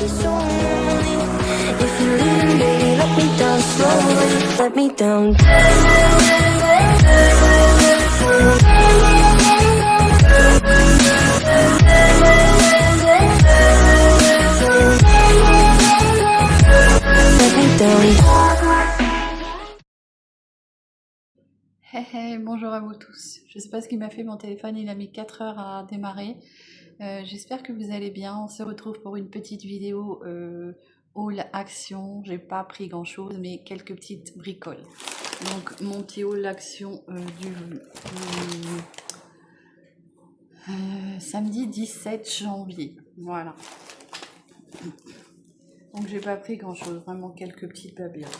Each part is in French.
It's only if you leave, baby, let me down slowly, let me down. Let me down. Hey, hey, bonjour à vous tous. Je sais pas ce qui m'a fait, mon téléphone il a mis 4 heures à démarrer. J'espère que vous allez bien. On se retrouve pour une petite vidéo haul action. J'ai pas pris grand chose mais quelques petites bricoles. Donc mon petit haul action du samedi 17 janvier. Voilà. Donc j'ai pas pris grand chose, vraiment quelques petites babioles.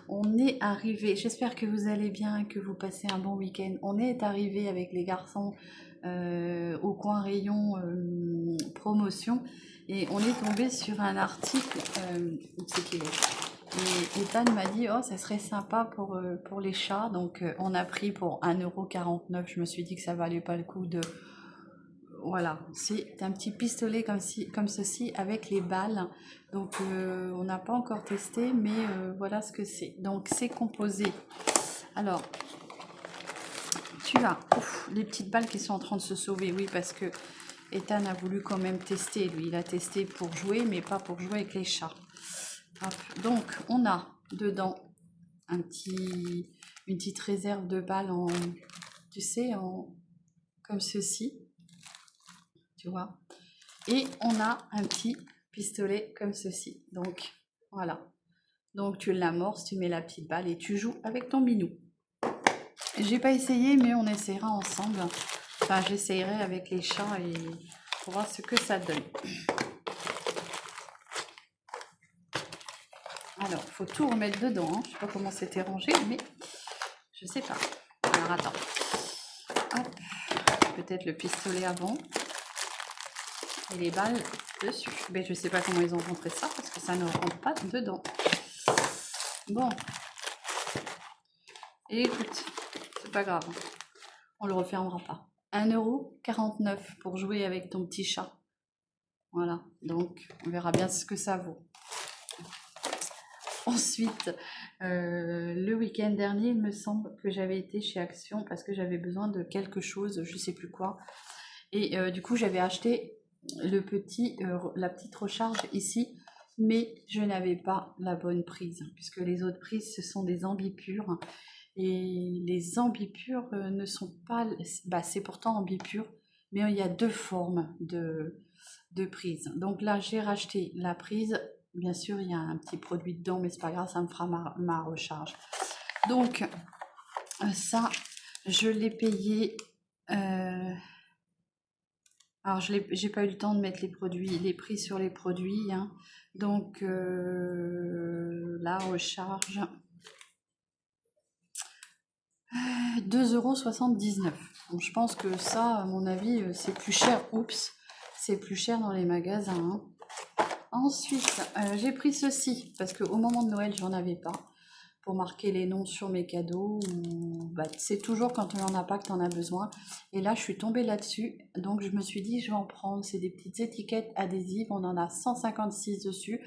On est arrivé, j'espère que vous allez bien, que vous passez un bon week-end. On est arrivé avec les garçons au coin rayon promotion et on est tombé sur un article, où c'est qu'il est. Et Ethan m'a dit, oh ça serait sympa pour les chats, donc on a pris pour 1,49 €. Je me suis dit que ça valait pas le coup de... Voilà, c'est un petit pistolet comme ceci avec les balles. Donc on n'a pas encore testé, mais voilà ce que c'est. Donc c'est composé. Alors, tu as les petites balles qui sont en train de se sauver. Oui, parce que Ethan a voulu quand même tester. Lui, il a testé pour jouer, mais pas pour jouer avec les chats. Hop. Donc on a dedans une petite réserve de balles en, tu sais, comme ceci. Tu vois, et on a un petit pistolet comme ceci. Donc voilà, donc tu l'amorces, tu mets la petite balle et tu joues avec ton minou. J'ai pas essayé, mais on essaiera ensemble. Enfin, j'essayerai avec les chats et pour voir ce que ça donne. Alors, faut tout remettre dedans, hein. Je sais pas comment c'était rangé, mais je sais pas. Alors attends, hop, peut-être le pistolet avant et les balles dessus. Mais je sais pas comment ils ont rentré ça parce que ça ne rentre pas dedans. Bon. Et écoute, c'est pas grave. On le refermera pas. 1,49 € pour jouer avec ton petit chat. Voilà. Donc, on verra bien ce que ça vaut. Ensuite, le week-end dernier, il me semble que j'avais été chez Action parce que j'avais besoin de quelque chose, je sais plus quoi. Et du coup, j'avais acheté la petite recharge ici, mais je n'avais pas la bonne prise puisque les autres prises ce sont des ambipures et les ambipures ne sont pas, c'est pourtant ambipure, mais il y a deux formes de prise. Donc là j'ai racheté la prise, bien sûr il y a un petit produit dedans mais c'est pas grave, ça me fera ma recharge. Donc ça je l'ai payé alors, j'ai pas eu le temps de mettre les prix sur les produits, hein. Donc, la recharge, 2,79 €. Donc, je pense que ça, à mon avis, c'est plus cher. Oups, c'est plus cher dans les magasins, hein. Ensuite, j'ai pris ceci, parce qu'au moment de Noël, j'en avais pas. Pour marquer les noms sur mes cadeaux, c'est toujours quand on n'en a pas que tu en as besoin. Et là, je suis tombée là-dessus, donc je me suis dit, je vais en prendre. C'est des petites étiquettes adhésives, on en a 156 dessus.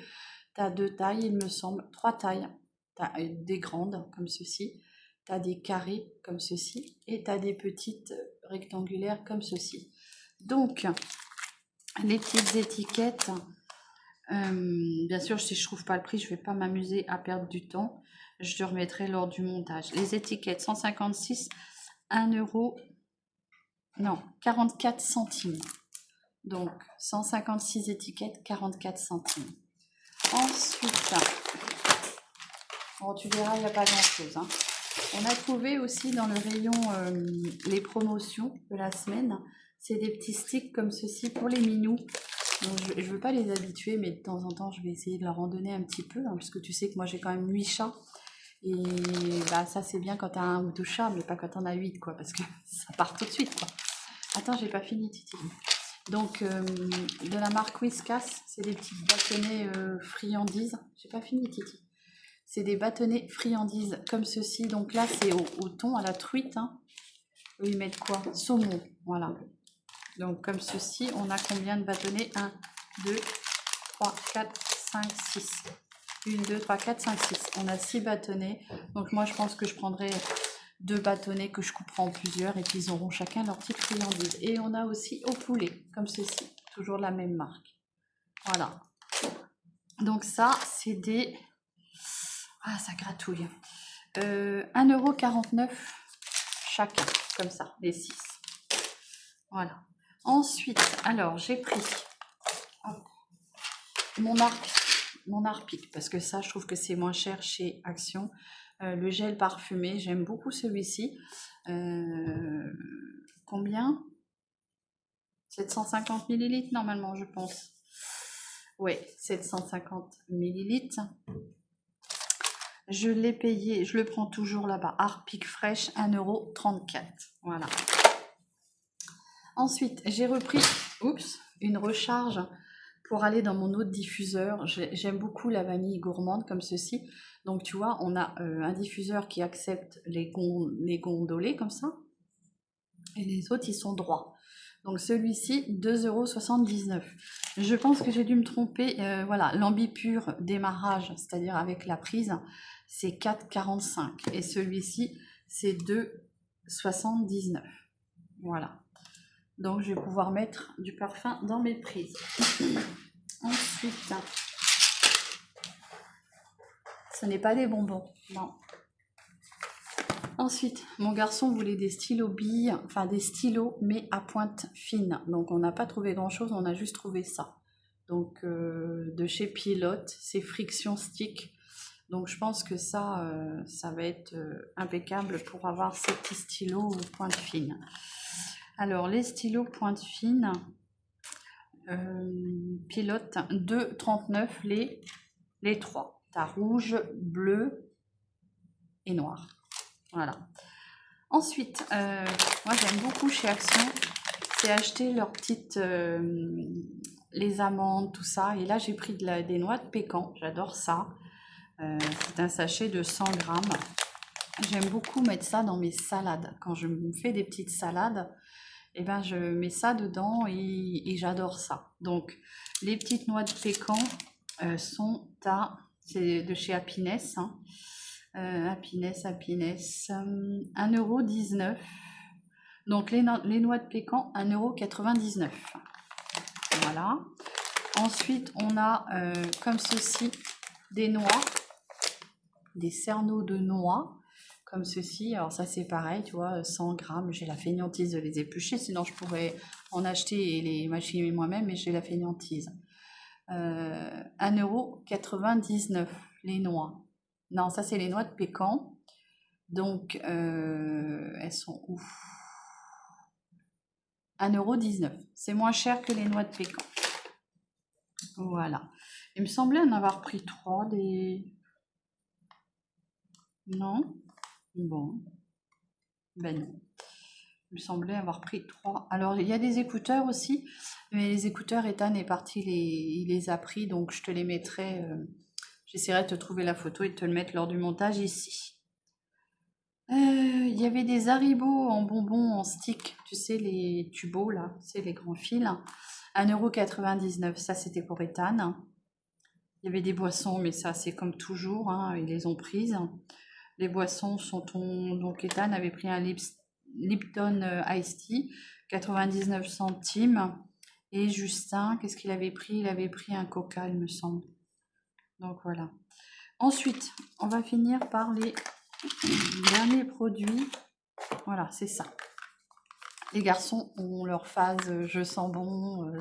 Tu as 2 tailles, il me semble, 3 tailles. Tu as des grandes, comme ceci, tu as des carrés, comme ceci, et tu as des petites rectangulaires, comme ceci. Donc, les petites étiquettes, bien sûr, si je trouve pas le prix, je vais pas m'amuser à perdre du temps. Je te remettrai lors du montage. Les étiquettes 156, 1 €, non, 44 centimes. Donc 156 étiquettes, 44 centimes. Ensuite, bon, tu verras, il n'y a pas grand chose, hein. On a trouvé aussi dans le rayon les promotions de la semaine. C'est des petits sticks comme ceci pour les minous. Donc, je ne veux pas les habituer, mais de temps en temps, je vais essayer de leur en donner un petit peu, hein, puisque tu sais que moi, j'ai quand même 8 chats. Et bah, ça, c'est bien quand tu as 1 ou 2 chats, mais pas quand tu en as 8, quoi, parce que ça part tout de suite, quoi. Attends, j'ai pas fini, Titi. Donc, de la marque Whiskas, c'est des petits bâtonnets friandises. J'ai pas fini, Titi. C'est des bâtonnets friandises comme ceci. Donc là, c'est au thon, à la truite, hein. Eux, ils mettent quoi? Saumon, voilà. Donc comme ceci, on a combien de bâtonnets? 1, 2, 3, 4, 5, 6. 1, 2, 3, 4, 5, 6. On a 6 bâtonnets. Donc moi, je pense que je prendrai 2 bâtonnets que je couperai en plusieurs et qu'ils auront chacun leur petite friandise. Et on a aussi au poulet, comme ceci. Toujours la même marque. Voilà. Donc ça, c'est des... Ah, ça gratouille. 1,49 € chacun, comme ça, les 6. Voilà. Ensuite, alors, j'ai pris mon Harpic, parce que ça, je trouve que c'est moins cher chez Action. Le gel parfumé, j'aime beaucoup celui-ci. Combien? 750 ml normalement, je pense. Oui, 750 ml. Je l'ai payé, je le prends toujours là-bas. Harpic fraîche, 1,34 €. Voilà. Ensuite, j'ai repris une recharge pour aller dans mon autre diffuseur. J'aime beaucoup la vanille gourmande comme ceci. Donc, tu vois, on a un diffuseur qui accepte les gondolés comme ça. Et les autres, ils sont droits. Donc, celui-ci, 2,79 €. Je pense que j'ai dû me tromper. Voilà, l'ambipure démarrage, c'est-à-dire avec la prise, c'est 4,45 €. Et celui-ci, c'est 2,79 €. Voilà. Donc, je vais pouvoir mettre du parfum dans mes prises. Ensuite, ce n'est pas des bonbons, non. Ensuite, mon garçon voulait des stylos billes, enfin des stylos, mais à pointe fine. Donc, on n'a pas trouvé grand-chose, on a juste trouvé ça. Donc, de chez Pilote, c'est Friction Stick. Donc, je pense que ça, ça va être impeccable pour avoir ces petits stylos pointe fine. Alors, les stylos pointe fine, Pilote, 2,39 € les 3. T'as rouge, bleu et noir. Voilà. Ensuite, moi j'aime beaucoup chez Action, c'est acheter leurs petites, les amandes, tout ça. Et là j'ai pris des noix de pécan, j'adore ça. C'est un sachet de 100 grammes. J'aime beaucoup mettre ça dans mes salades. Quand je me fais des petites salades, et ben je mets ça dedans et j'adore ça. Donc les petites noix de pécan sont c'est de chez Happiness. Hein. Happiness, 1,19 €. Donc les noix de pécan, 1,99 €. Voilà. Ensuite, on a comme ceci des noix, des cerneaux de noix, comme ceci. Alors ça c'est pareil, tu vois, 100 grammes. J'ai la fainéantise de les éplucher, sinon je pourrais en acheter et les mâcher moi-même, mais j'ai la fainéantise. 1,99 € les noix. Non, ça c'est les noix de pécan. Donc, elles sont où? 1,19 €. C'est moins cher que les noix de pécan. Voilà. Il me semblait en avoir pris 3 des... Non? Bon. Ben non. Il me semblait avoir pris 3. Alors, il y a des écouteurs aussi. Mais les écouteurs, Ethan est parti, il les a pris. Donc, je te les mettrai... J'essaierai de te trouver la photo et de te le mettre lors du montage ici. Il y avait des Haribo en bonbons en stick, tu sais, les tubos là, c'est les grands fils. 1,99 €, ça c'était pour Ethan. Il y avait des boissons, mais ça c'est comme toujours, hein, ils les ont prises. Les boissons sont donc Ethan avait pris un Lipton Ice Tea, 99 centimes. Et Justin, qu'est-ce qu'il avait pris? Il avait pris un Coca, il me semble. Donc voilà. Ensuite, on va finir par les derniers produits. Voilà, c'est ça. Les garçons ont leur phase je sens bon,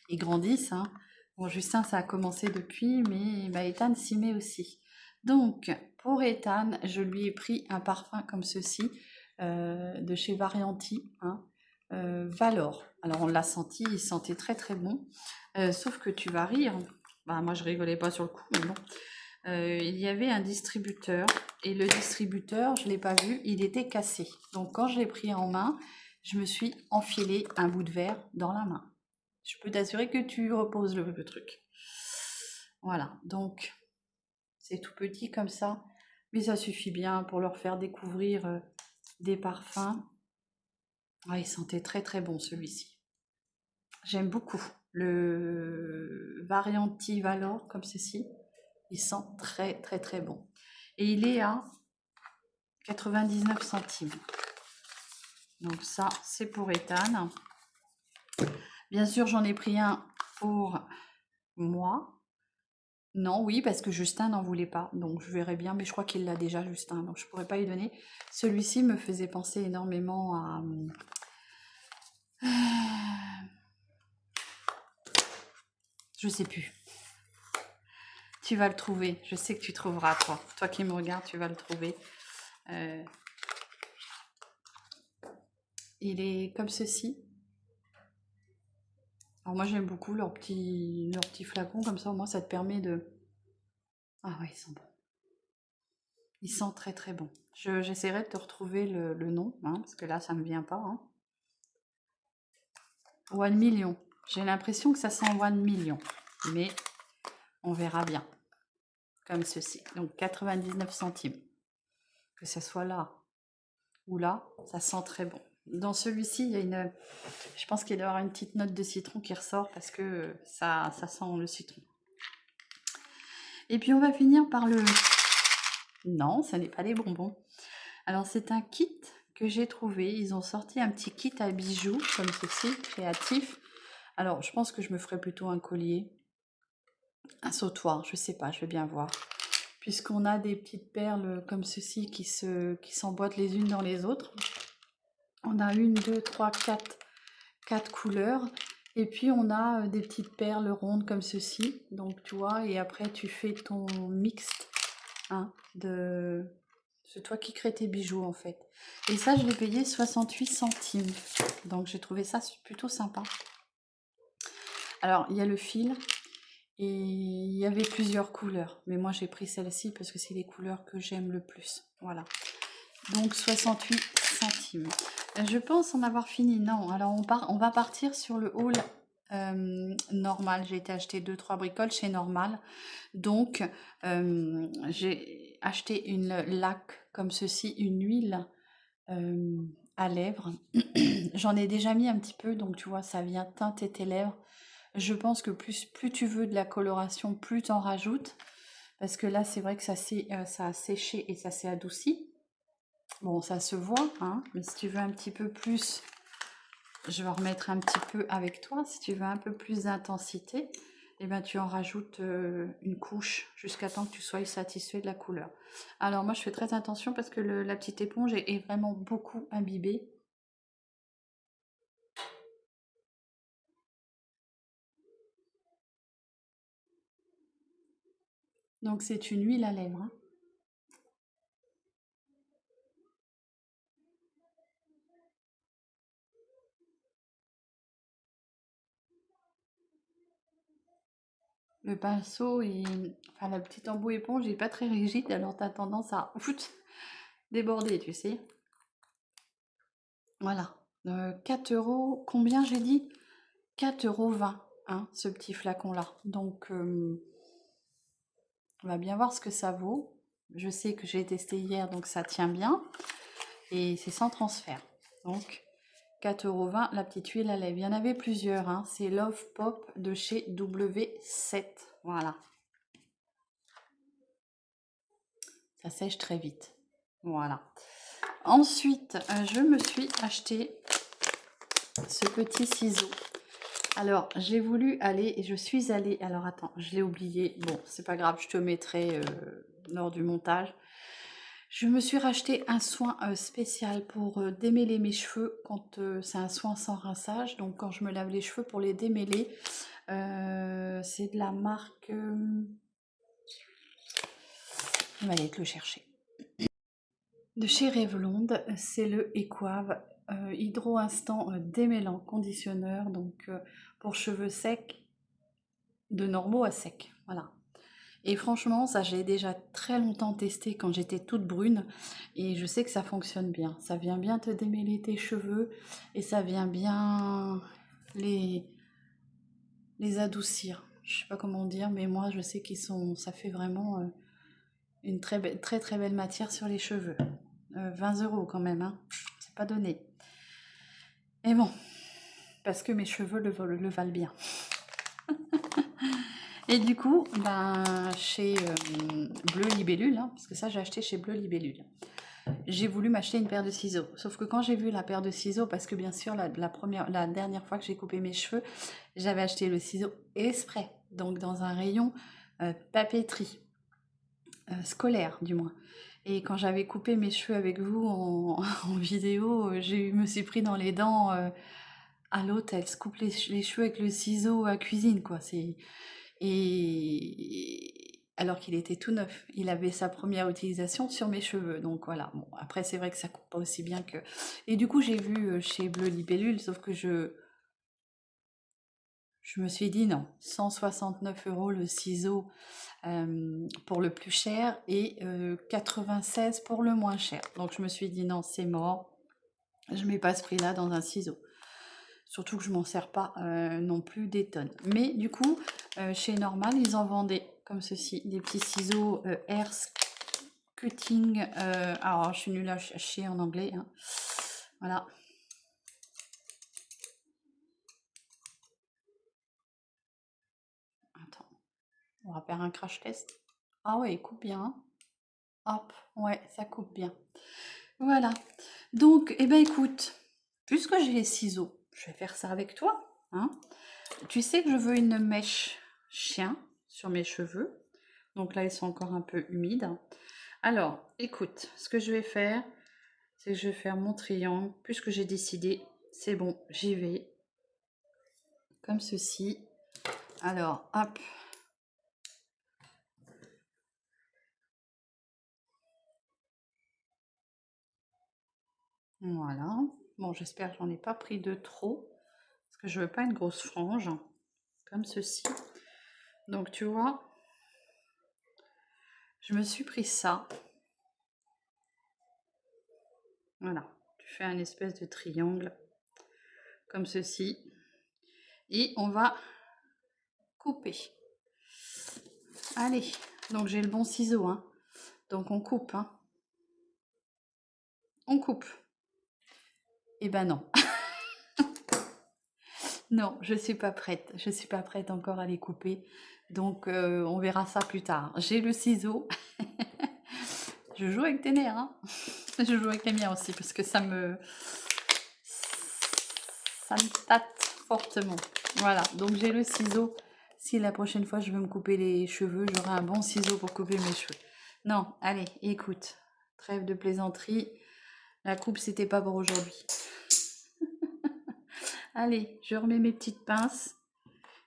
ils grandissent. Hein. Bon, Justin, ça a commencé depuis, mais Ethan s'y met aussi. Donc, pour Ethan, je lui ai pris un parfum comme ceci, de chez Varianti, hein, Valor. Alors, on l'a senti, il sentait très très bon. Sauf que tu vas rire. Bah, moi, je rigolais pas sur le coup, mais bon. Il y avait un distributeur et le distributeur, je ne l'ai pas vu, il était cassé. Donc quand je l'ai pris en main, je me suis enfilé un bout de verre dans la main. Je peux t'assurer que tu reposes le truc. Voilà, donc c'est tout petit comme ça, mais ça suffit bien pour leur faire découvrir des parfums. Il sentait très très bon celui-ci. J'aime beaucoup le Varianti Valor, comme ceci. Il sent très très très bon. Et il est à 99 centimes. Donc ça, c'est pour Ethan. Bien sûr, j'en ai pris un pour moi. Non, oui, parce que Justin n'en voulait pas. Donc je verrai bien, mais je crois qu'il l'a déjà, Justin. Donc je pourrais pas lui donner. Celui-ci me faisait penser énormément à... Je sais plus. Tu vas le trouver. Je sais que tu trouveras, toi. Toi qui me regardes, tu vas le trouver. Il est comme ceci. Alors moi, j'aime beaucoup leurs petits flacons. Comme ça, au moins, ça te permet de... Ah ouais, ils sont bons. Ils sentent très très bon. J'essaierai de te retrouver le nom, hein, parce que là, ça ne me vient pas. Hein. One Million. J'ai l'impression que ça sent One Million. Mais on verra bien. Comme ceci. Donc 99 centimes. Que ce soit là ou là, ça sent très bon. Dans celui-ci, il y a une... Je pense qu'il doit y avoir une petite note de citron qui ressort parce que ça sent le citron. Et puis on va finir par le... Non, ce n'est pas des bonbons. Alors c'est un kit que j'ai trouvé. Ils ont sorti un petit kit à bijoux comme ceci, créatif. Alors je pense que je me ferai plutôt un collier, un sautoir, je sais pas, je vais bien voir. Puisqu'on a des petites perles comme ceci qui s'emboîtent les unes dans les autres. On a 1, 2, 3, 4 couleurs. Et puis on a des petites perles rondes comme ceci. Donc tu vois, et après tu fais ton mixte. Hein, c'est toi qui crée tes bijoux en fait. Et ça, je l'ai payé 68 centimes. Donc j'ai trouvé ça plutôt sympa. Alors, il y a le fil. Et il y avait plusieurs couleurs. Mais moi, j'ai pris celle-ci parce que c'est les couleurs que j'aime le plus. Voilà. Donc 68 centimes. Je pense en avoir fini. Non, alors on va partir sur le haul normal. J'ai été acheter 2-3 bricoles chez Normal. Donc j'ai acheté une laque comme ceci, une huile à lèvres. J'en ai déjà mis un petit peu, donc tu vois, ça vient teinter tes lèvres. Je pense que plus tu veux de la coloration, plus tu en rajoutes. Parce que là, c'est vrai que ça a séché et ça s'est adouci. Bon, ça se voit, hein, mais si tu veux un petit peu plus, je vais en remettre un petit peu avec toi. Si tu veux un peu plus d'intensité, eh ben, tu en rajoutes une couche jusqu'à temps que tu sois satisfait de la couleur. Alors moi, je fais très attention parce que la petite éponge est vraiment beaucoup imbibée. Donc c'est une huile à lèvres. Hein. Le pinceau, enfin la petite embout éponge n'est pas très rigide, alors tu as tendance à déborder, tu sais. Voilà. 4 €, combien j'ai dit 4,20 €, hein, ce petit flacon-là. Donc, on va bien voir ce que ça vaut. Je sais que j'ai testé hier, donc ça tient bien. Et c'est sans transfert. Donc, 4,20 € la petite huile à lèvres. Il y en avait plusieurs. Hein. C'est Love Pop de chez W7. Voilà. Ça sèche très vite. Voilà. Ensuite, je me suis acheté ce petit ciseau. Alors, j'ai voulu aller, et je suis allée, alors attends, je l'ai oublié, bon, c'est pas grave, je te mettrai lors du montage. Je me suis racheté un soin spécial pour démêler mes cheveux quand c'est un soin sans rinçage, donc quand je me lave les cheveux pour les démêler, c'est de la marque... on va aller te le chercher. De chez Revlon, c'est le Equave Hydro Instant démêlant conditionneur, donc pour cheveux secs, de normaux à secs, voilà. Et franchement, ça j'ai déjà très longtemps testé quand j'étais toute brune et je sais que ça fonctionne bien. Ça vient bien te démêler tes cheveux et ça vient bien les adoucir. Je sais pas comment dire, mais moi je sais ça fait vraiment une très belle matière sur les cheveux. 20 € quand même, hein. C'est pas donné. Et bon, parce que mes cheveux le valent bien. Et du coup, ben, chez Bleu Libellule, hein, parce que ça j'ai acheté chez Bleu Libellule, j'ai voulu m'acheter une paire de ciseaux. Sauf que quand j'ai vu la paire de ciseaux, parce que bien sûr, la dernière fois que j'ai coupé mes cheveux, j'avais acheté le ciseau exprès, donc dans un rayon papeterie, scolaire du moins. Et quand j'avais coupé mes cheveux avec vous en vidéo, me suis pris dans les dents à l'autre, elle se coupe les cheveux avec le ciseau à cuisine, quoi. Et alors qu'il était tout neuf, il avait sa première utilisation sur mes cheveux, donc voilà. Bon, après c'est vrai que ça coupe pas aussi bien que... Et du coup j'ai vu chez Bleu Libellule, sauf que je me suis dit non, 169 € le ciseau pour le plus cher et 96 pour le moins cher. Donc je me suis dit non, c'est mort, je mets pas ce prix-là dans un ciseau. Surtout que je m'en sers pas non plus des tonnes. Mais du coup, chez Normal, ils en vendaient comme ceci, des petits ciseaux Air Cutting. Alors, je suis nulle à chier en anglais. Hein. Voilà. Attends, on va faire un crash test. Ah ouais, il coupe bien. Hop, ouais, ça coupe bien. Voilà. Donc, eh ben écoute, puisque j'ai les ciseaux, je vais faire ça avec toi. Hein. Tu sais que je veux une mèche chien sur mes cheveux. Donc là, ils sont encore un peu humides. Alors, écoute, ce que je vais faire, c'est que je vais faire mon triangle. Puisque j'ai décidé, c'est bon, j'y vais. Comme ceci. Alors, hop. Voilà. Bon, j'espère que j'en ai pas pris de trop. Parce que je veux pas une grosse frange. Comme ceci. Donc, tu vois, je me suis pris ça. Voilà. Tu fais un espèce de triangle. Comme ceci. Et on va couper. Allez. Donc, j'ai le bon ciseau, hein. Donc, on coupe, hein. On coupe. Eh ben non. Non, je suis pas prête. Je suis pas prête encore à les couper. Donc, on verra ça plus tard. J'ai le ciseau. Je joue avec tes nerfs, hein. Je joue avec les miens aussi parce que ça me tâte fortement. Voilà, donc j'ai le ciseau. Si la prochaine fois je veux me couper les cheveux, j'aurai un bon ciseau pour couper mes cheveux. Non, allez, écoute. Trêve de plaisanterie. La coupe, c'était pas pour aujourd'hui. Allez, je remets mes petites pinces.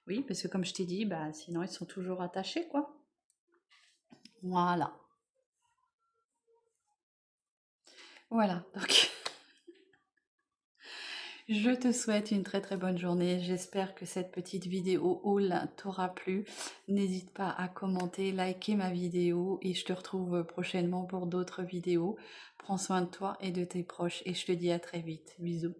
Oui, parce que comme je t'ai dit, bah, sinon ils sont toujours attachés, quoi. Voilà. Voilà, donc je te souhaite une très très bonne journée. J'espère que cette petite vidéo haul t'aura plu. N'hésite pas à commenter, liker ma vidéo et je te retrouve prochainement pour d'autres vidéos. Prends soin de toi et de tes proches et je te dis à très vite. Bisous.